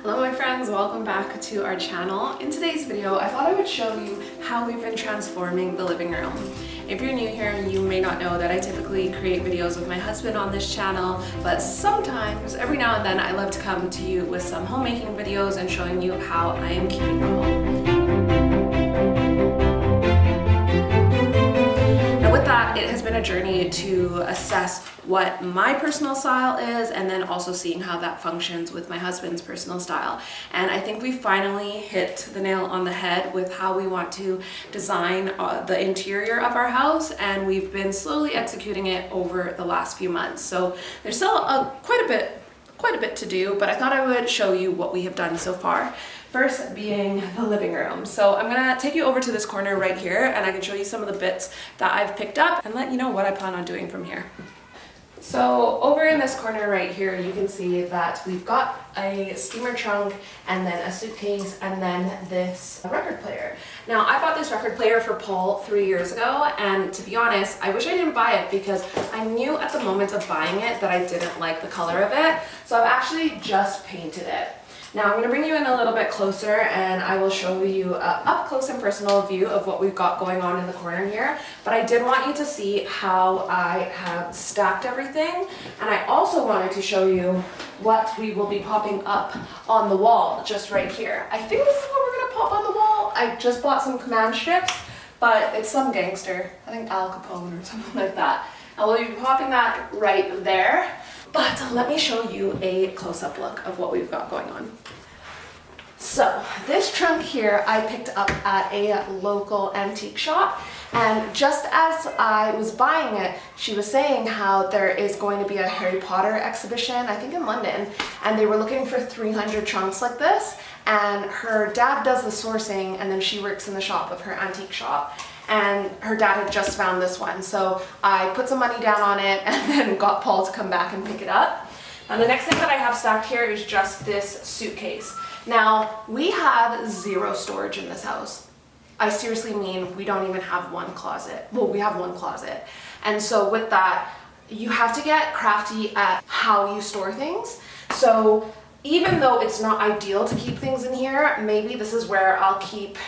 Hello my friends, welcome back to our channel. In today's video, I thought I would show you how we've been transforming the living room. If you're new here, you may not know that I typically create videos with my husband on this channel, but sometimes, every now and then, I love to come to you with some homemaking videos and showing you how I am keeping the home. It has been a journey to assess what my personal style is and then also seeing how that functions with my husband's personal style. And I think we finally hit the nail on the head with how we want to design the interior of our house, and we've been slowly executing it over the last few months. So there's still quite a bit to do, but I thought I would show you what we have done so far. First being the living room. So I'm gonna take you over to this corner right here and I can show you some of the bits that I've picked up and let you know what I plan on doing from here. So over in this corner right here, you can see that we've got a steamer trunk and then a suitcase and then this record player. Now I bought this record player for Paul 3 years ago, and to be honest, I wish I didn't buy it because I knew at the moment of buying it that I didn't like the color of it. So I've actually just painted it. Now I'm going to bring you in a little bit closer and I will show you an up close and personal view of what we've got going on in the corner here. But I did want you to see how I have stacked everything, and I also wanted to show you what we will be popping up on the wall just right here. I think this is what we're going to pop on the wall. I just bought some command strips, but it's some gangster, I think Al Capone or something like that. I will be popping that right there. But let me show you a close-up look of what we've got going on. So this trunk here I picked up at a local antique shop, and just as I was buying it, she was saying how there is going to be a Harry Potter exhibition, I think in London, and they were looking for 300 trunks like this, and her dad does the sourcing and then she works in the shop of her antique shop. And her dad had just found this one, so I put some money down on it and then got Paul to come back and pick it up. Now the next thing that I have stacked here is just this suitcase. Now we have zero storage in this house. I seriously mean we don't even have one closet. Well, we have one closet. And so with that, you have to get crafty at how you store things. So even though it's not ideal to keep things in here, maybe this is where I'll keep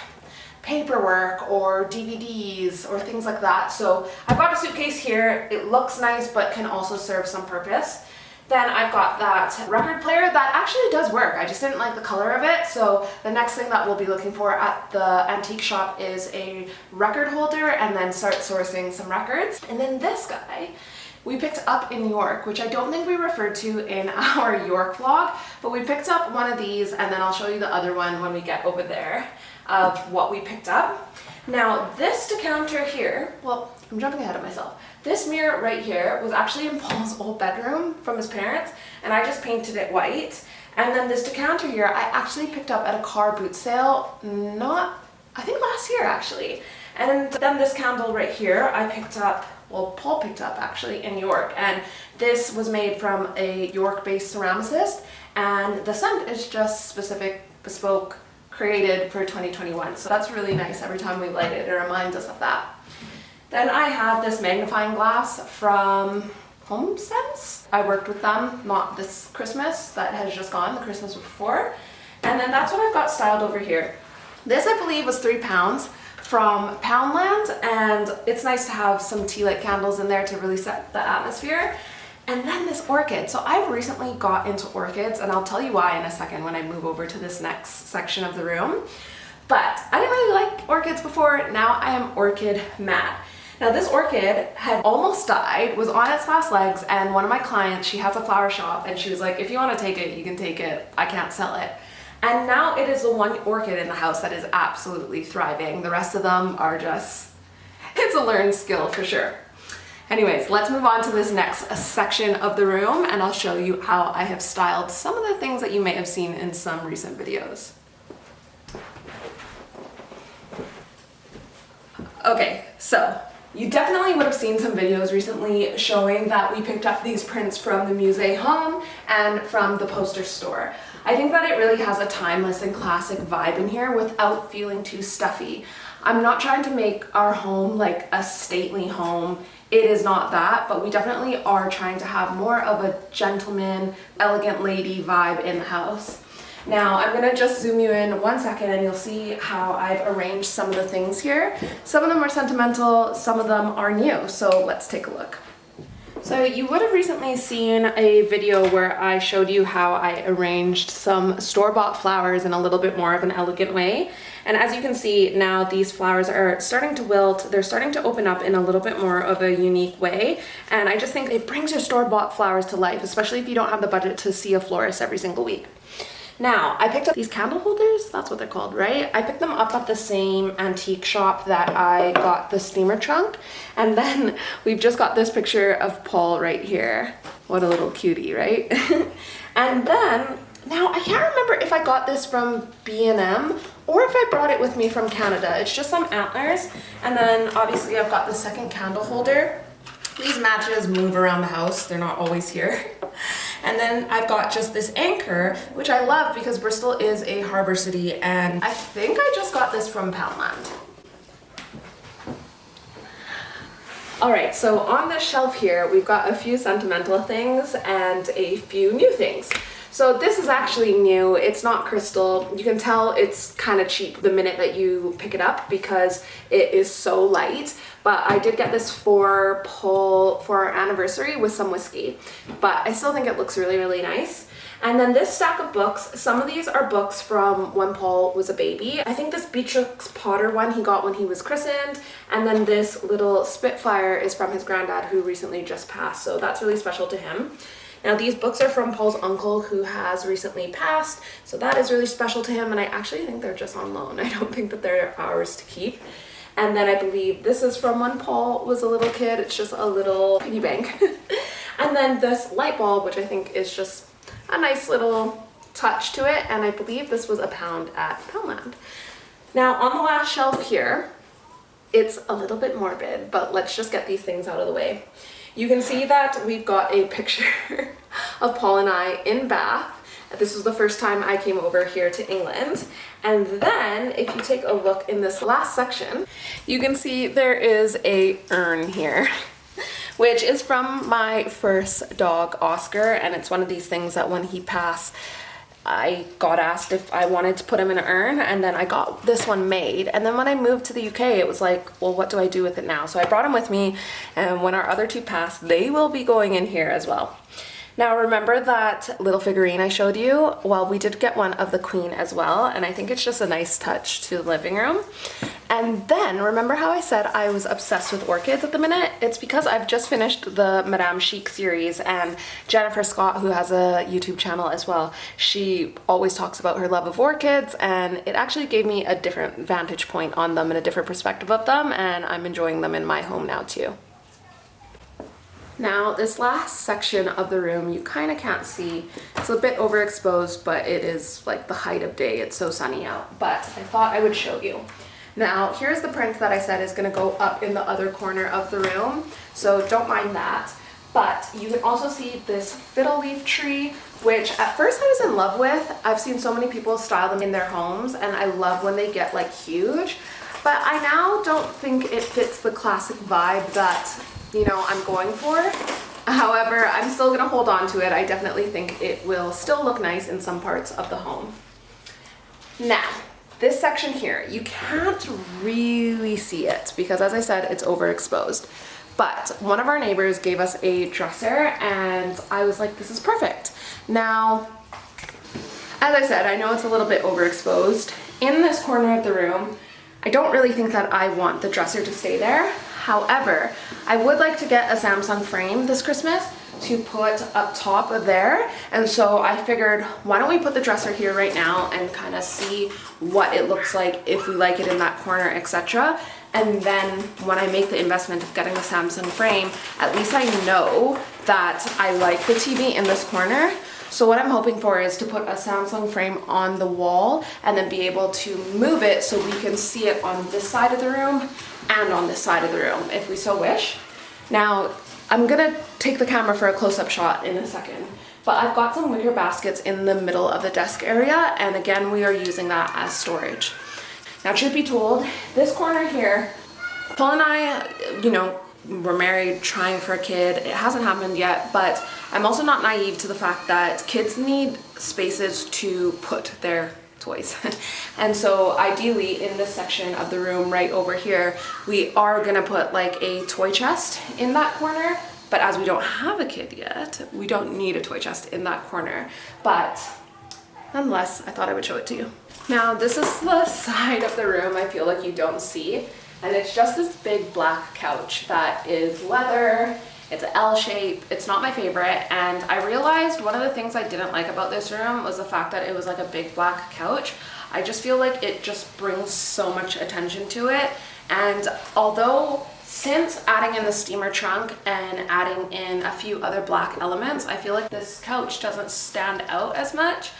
paperwork or DVDs or things like that. So I've got a suitcase here. It looks nice but can also serve some purpose. Then I've got that record player that actually does work. I just didn't like the color of it. So the next thing that we'll be looking for at the antique shop is a record holder and then start sourcing some records. And then this guy we picked up in York, which I don't think we referred to in our York vlog, but we picked up one of these and then I'll show you the other one when we get over there of what we picked up. Now this decanter here, well, I'm jumping ahead of myself. This mirror right here was actually in Paul's old bedroom from his parents, and I just painted it white. And then this decanter here, I actually picked up at a car boot sale, I think last year actually. And then this candle right here, I picked up, well, Paul picked up actually in York, and this was made from a York-based ceramicist, and the scent is just specific, bespoke, created for 2021. So that's really nice. Every time we light it, it reminds us of that. Then I have this magnifying glass from HomeSense. I worked with them, not this Christmas that has just gone, the Christmas before. And then that's what I've got styled over here. This I believe was £3 from Poundland, and it's nice to have some tea light candles in there to really set the atmosphere. And then this orchid. So I've recently got into orchids, and I'll tell you why in a second when I move over to this next section of the room. But I didn't really like orchids before. Now I am orchid mad. Now this orchid had almost died, was on its last legs, and one of my clients, she has a flower shop, and she was like, if you want to take it, you can take it. I can't sell it. And now it is the one orchid in the house that is absolutely thriving. The rest of them are just, it's a learned skill for sure. Anyways, let's move on to this next section of the room, and I'll show you how I have styled some of the things that you may have seen in some recent videos. Okay, so you definitely would have seen some videos recently showing that we picked up these prints from the Musée Home and from the poster store. I think that it really has a timeless and classic vibe in here without feeling too stuffy. I'm not trying to make our home like a stately home. It is not that, but we definitely are trying to have more of a gentleman, elegant lady vibe in the house. Now I'm gonna just zoom you in 1 second and you'll see how I've arranged some of the things here. Some of them are sentimental, some of them are new, so let's take a look. So you would have recently seen a video where I showed you how I arranged some store-bought flowers in a little bit more of an elegant way. And as you can see now, these flowers are starting to wilt. They're starting to open up in a little bit more of a unique way. And I just think it brings your store-bought flowers to life, especially if you don't have the budget to see a florist every single week. Now, I picked up these candle holders, that's what they're called, right? I picked them up at the same antique shop that I got the steamer trunk. And then we've just got this picture of Paul right here. What a little cutie, right? And then, now I can't remember if I got this from B&M or if I brought it with me from Canada. It's just some antlers. And then obviously I've got the second candle holder. These matches move around the house, they're not always here. And then I've got just this anchor, which I love because Bristol is a harbor city, and I think I just got this from Poundland. All right, so on this shelf here, we've got a few sentimental things and a few new things. So this is actually new, it's not crystal. You can tell it's kind of cheap the minute that you pick it up because it is so light. But I did get this for Paul for our anniversary with some whiskey. But I still think it looks really, really nice. And then this stack of books, some of these are books from when Paul was a baby. I think this Beatrix Potter one he got when he was christened. And then this little Spitfire is from his granddad who recently just passed. So that's really special to him. Now these books are from Paul's uncle who has recently passed, so that is really special to him, and I actually think they're just on loan. I don't think that they're ours to keep. And then I believe this is from when Paul was a little kid. It's just a little piggy bank. And then this light bulb, which I think is just a nice little touch to it, and I believe this was £1 at Poundland. Now on the last shelf here, it's a little bit morbid, but let's just get these things out of the way. You can see that we've got a picture of Paul and I in Bath. This was the first time I came over here to England. And then if you take a look in this last section, you can see there is a urn here, which is from my first dog, Oscar. And it's one of these things that when he passed, I got asked if I wanted to put him in an urn, and then I got this one made. And then when I moved to the UK, it was like, well, what do I do with it now? So I brought him with me, and when our other two pass, they will be going in here as well. Now remember that little figurine I showed you? Well, we did get one of the Queen as well, and I think it's just a nice touch to the living room. And then, remember how I said I was obsessed with orchids at the minute? It's because I've just finished the Madame Chic series, and Jennifer Scott, who has a YouTube channel as well, she always talks about her love of orchids, and it actually gave me a different vantage point on them and a different perspective of them, and I'm enjoying them in my home now too. Now this last section of the room you kind of can't see. It's a bit overexposed, but it is like the height of day. It's so sunny out, but I thought I would show you. Now here's the print that I said is going to go up in the other corner of the room, so don't mind that. But you can also see this fiddle leaf tree, which at first I was in love with. I've seen so many people style them in their homes, and I love when they get like huge, but I now don't think it fits the classic vibe that, you know, I'm going for. However, I'm still gonna hold on to it. I definitely think it will still look nice in some parts of the home. Now, this section here, you can't really see it because, as I said, it's overexposed. But one of our neighbors gave us a dresser and I was like, this is perfect. Now, as I said, I know it's a little bit overexposed. In this corner of the room, I don't really think that I want the dresser to stay there. However, I would like to get a Samsung frame this Christmas to put up top of there, and so I figured, why don't we put the dresser here right now and kind of see what it looks like, if we like it in that corner, etc. And then when I make the investment of getting the Samsung frame, at least I know that I like the TV in this corner. So what I'm hoping for is to put a Samsung frame on the wall and then be able to move it so we can see it on this side of the room and on this side of the room if we so wish. Now, I'm gonna take the camera for a close-up shot in a second, but I've got some wicker baskets in the middle of the desk area, and again, we are using that as storage. Now, truth be told, this corner here, Paul and I, you know, we're married, trying for a kid. It hasn't happened yet, but I'm also not naive to the fact that kids need spaces to put their toys. And so ideally in this section of the room right over here, we are gonna put like a toy chest in that corner. But as we don't have a kid yet, we don't need a toy chest in that corner. But nonetheless, I thought I would show it to you. Now, this is the side of the room I feel like you don't see. And it's just this big black couch that is leather. It's an L shape. It's not my favorite. And I realized one of the things I didn't like about this room was the fact that it was like a big black couch. I just feel like it just brings so much attention to it. And although since adding in the steamer trunk and adding in a few other black elements, I feel like this couch doesn't stand out as much.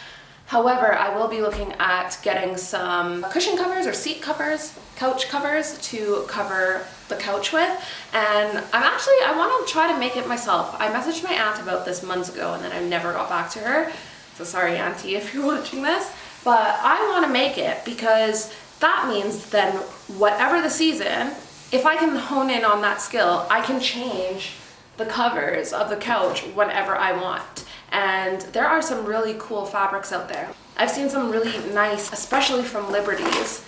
However, I will be looking at getting some cushion covers or seat covers, couch covers to cover the couch with. And I want to try to make it myself. I messaged my aunt about this months ago and then I never got back to her. So sorry, auntie, if you're watching this. But I want to make it because that means then whatever the season, if I can hone in on that skill, I can change the covers of the couch whenever I want. And there are some really cool fabrics out there. I've seen some really nice, especially from Liberty's,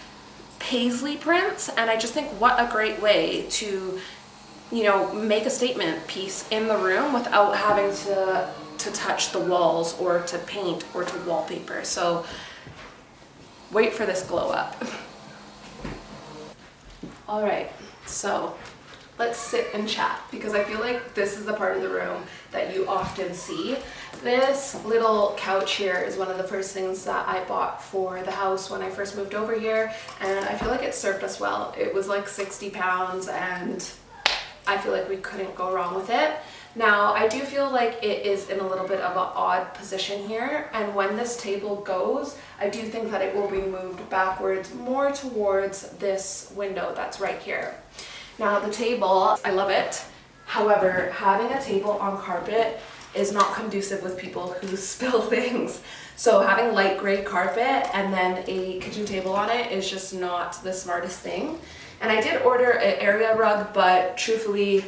paisley prints, and I just think what a great way to, you know, make a statement piece in the room without having to touch the walls or to paint or to wallpaper. So wait for this glow up. All right, so let's sit and chat because I feel like this is the part of the room that you often see. This little couch here is one of the first things that I bought for the house when I first moved over here, and I feel like it served us well. It was like 60 pounds and I feel like we couldn't go wrong with it. Now, I do feel like it is in a little bit of an odd position here, and when this table goes, I do think that it will be moved backwards more towards this window that's right here. Now, the table, I love it. However, having a table on carpet is not conducive with people who spill things. So having light gray carpet and then a kitchen table on it is just not the smartest thing. And I did order an area rug, but truthfully,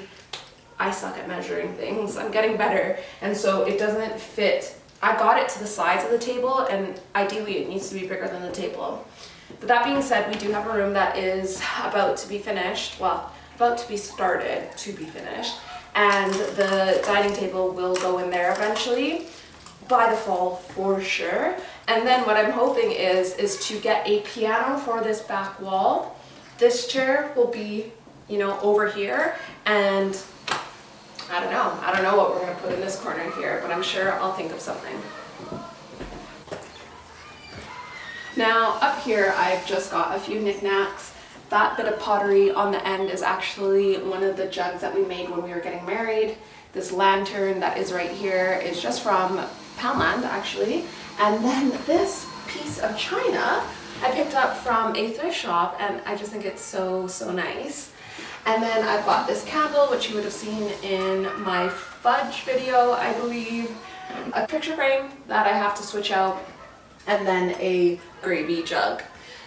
I suck at measuring things. I'm getting better, and so it doesn't fit. I got it to the sides of the table, and ideally it needs to be bigger than the table. But that being said, we do have a room that is about to be finished, well, about to be started to be finished, and the dining table will go in there eventually by the fall for sure. And then what I'm hoping is to get a piano for this back wall. This chair will be, you know, over here, and I don't know what we're going to put in this corner here, but I'm sure I'll think of something. Now up here I've just got a few knickknacks. That bit of pottery on the end is actually one of the jugs that we made when we were getting married. This lantern that is right here is just from Poundland actually. And then this piece of china I picked up from a thrift shop, and I just think it's so nice. And then I've got this candle, which you would have seen in my fudge video, I believe. A picture frame that I have to switch out, and then a gravy jug.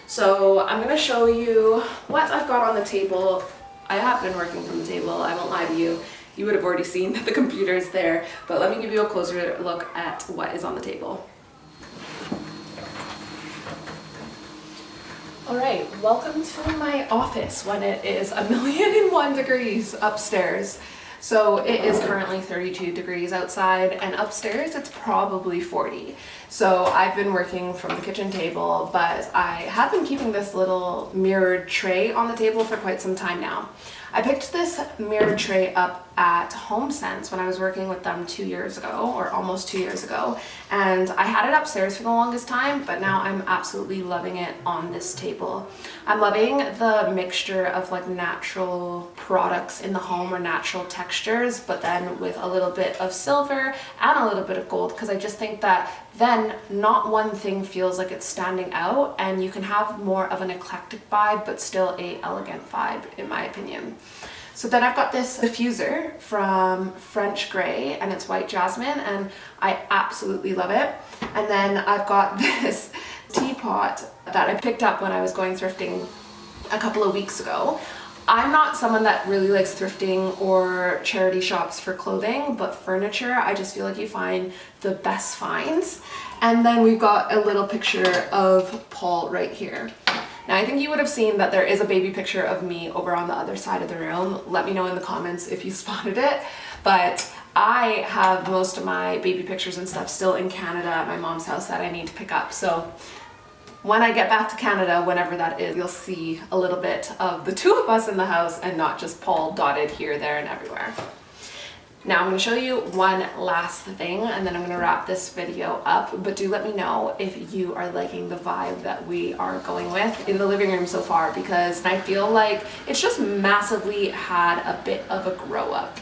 So I'm gonna show you what I've got on the table. I have been working from the table, I won't lie to you. You would have already seen that the computer's there, but let me give you a closer look at what is on the table. All right, welcome to my office when it is 1,001 degrees upstairs. So it is currently 32 degrees outside, and upstairs it's probably 40. So I've been working from the kitchen table, but I have been keeping this little mirrored tray on the table for quite some time now. I picked this mirrored tray up at HomeSense when I was working with them 2 years ago, or almost 2 years ago, and I had it upstairs for the longest time, but now I'm absolutely loving it on this table. I'm loving the mixture of like natural products in the home, or natural textures, but then with a little bit of silver and a little bit of gold, because I just think that then not one thing feels like it's standing out, and you can have more of an eclectic vibe but still a elegant vibe, in my opinion. So then I've got this diffuser from French Grey, and it's white jasmine, and I absolutely love it. And then I've got this teapot that I picked up when I was going thrifting a couple of weeks ago. I'm not someone that really likes thrifting or charity shops for clothing, but furniture, I just feel like you find the best finds. And then we've got a little picture of Paul right here. Now, I think you would have seen that there is a baby picture of me over on the other side of the room. Let me know in the comments if you spotted it. But I have most of my baby pictures and stuff still in Canada at my mom's house that I need to pick up. So when I get back to Canada, whenever that is, you'll see a little bit of the two of us in the house and not just Paul dotted here, there, and everywhere. Now I'm going to show you one last thing and then I'm going to wrap this video up, but do let me know if you are liking the vibe that we are going with in the living room so far, because I feel like it's just massively had a bit of a grow up.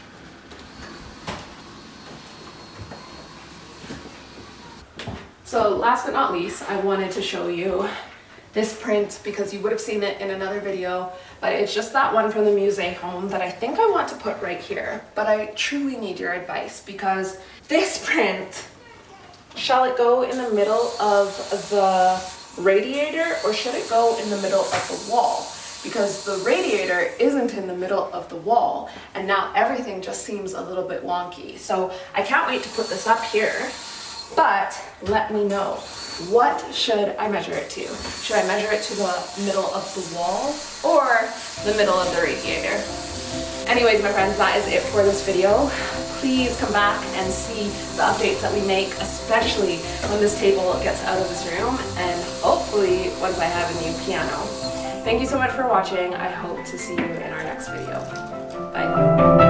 So last but not least, I wanted to show you this print because you would have seen it in another video, but it's just that one from the Musée home that I think I want to put right here. But I truly need your advice because this print, shall it go in the middle of the radiator or should it go in the middle of the wall? Because the radiator isn't in the middle of the wall and now everything just seems a little bit wonky. So I can't wait to put this up here. But let me know, what should I measure it to? Should I measure it to the middle of the wall or the middle of the radiator? Anyways, my friends, that is it for this video. Please come back and see the updates that we make, especially when this table gets out of this room and hopefully once I have a new piano. Thank you so much for watching. I hope to see you in our next video. Bye.